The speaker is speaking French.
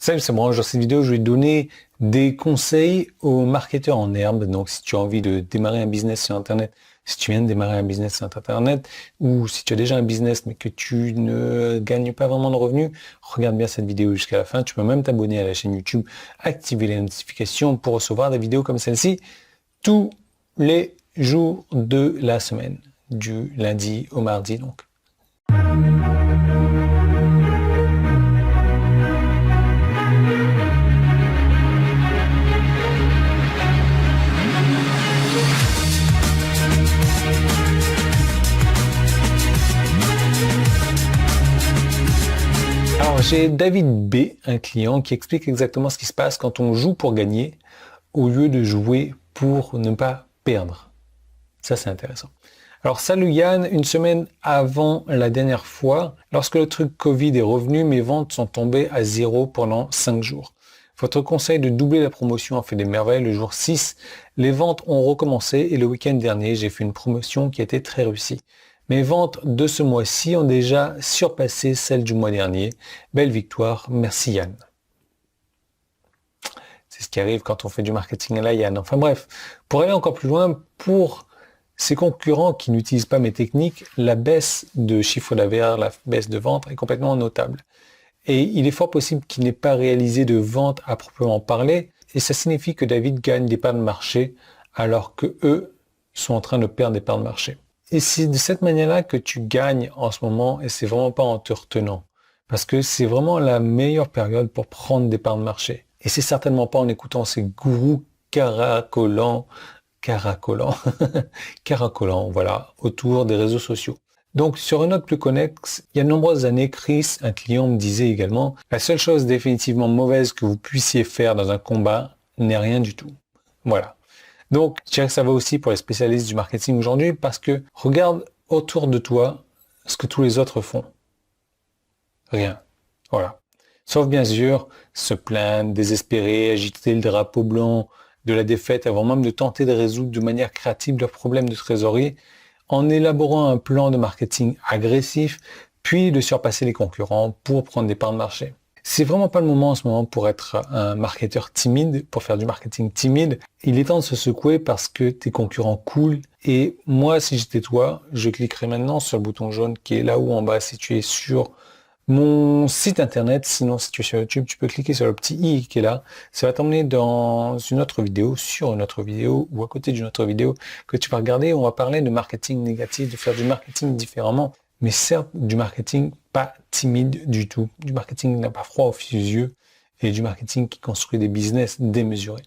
Salut, c'est moi. Dans cette vidéo, je vais donner des conseils aux marketeurs en herbe. Donc, si tu as envie de démarrer un business sur Internet, si tu viens de démarrer un business sur Internet, ou si tu as déjà un business mais que tu ne gagnes pas vraiment de revenus, regarde bien cette vidéo jusqu'à la fin. Tu peux même t'abonner à la chaîne YouTube, activer les notifications pour recevoir des vidéos comme celle-ci tous les jours de la semaine, du lundi au mardi donc. Alors, j'ai David B, un client, qui explique exactement ce qui se passe quand on joue pour gagner au lieu de jouer pour ne pas perdre. Ça, c'est intéressant. Alors, salut Yann, une semaine avant la dernière fois, lorsque le truc Covid est revenu, mes ventes sont tombées à 0 pendant 5 jours. Votre conseil de doubler la promotion a fait des merveilles. Le jour 6, les ventes ont recommencé et le week-end dernier, j'ai fait une promotion qui a été très réussie. Mes ventes de ce mois-ci ont déjà surpassé celles du mois dernier. Belle victoire, merci Yann. C'est ce qui arrive quand on fait du marketing à la Yann. Enfin bref, pour aller encore plus loin, pour ces concurrents qui n'utilisent pas mes techniques, la baisse de chiffre d'affaires, la baisse de vente est complètement notable. Et il est fort possible qu'il n'ait pas réalisé de vente à proprement parler. Et ça signifie que David gagne des parts de marché alors que eux sont en train de perdre des parts de marché. Et c'est de cette manière-là que tu gagnes en ce moment et c'est vraiment pas en te retenant. Parce que c'est vraiment la meilleure période pour prendre des parts de marché. Et c'est certainement pas en écoutant ces gourous caracolants, voilà, autour des réseaux sociaux. Donc, sur une note plus connexe, il y a de nombreuses années, Chris, un client, me disait également, la seule chose définitivement mauvaise que vous puissiez faire dans un combat n'est rien du tout. Voilà. Donc, je dirais que ça va aussi pour les spécialistes du marketing aujourd'hui parce que regarde autour de toi ce que tous les autres font. Rien. Voilà. Sauf bien sûr, se plaindre, désespérer, agiter le drapeau blanc de la défaite avant même de tenter de résoudre de manière créative leurs problèmes de trésorerie en élaborant un plan de marketing agressif, puis de surpasser les concurrents pour prendre des parts de marché. C'est vraiment pas le moment en ce moment pour être un marketeur timide, pour faire du marketing timide. Il est temps de se secouer parce que tes concurrents coulent. Et moi, si j'étais toi, je cliquerais maintenant sur le bouton jaune qui est là-haut en bas si tu es sur mon site internet. Sinon, si tu es sur YouTube, tu peux cliquer sur le petit i qui est là. Ça va t'emmener dans une autre vidéo, sur une autre vidéo ou à côté d'une autre vidéo que tu vas regarder. On va parler de marketing négatif, de faire du marketing différemment. Mais certes, du marketing pas timide du tout, du marketing qui n'a pas froid aux yeux et du marketing qui construit des business démesurés.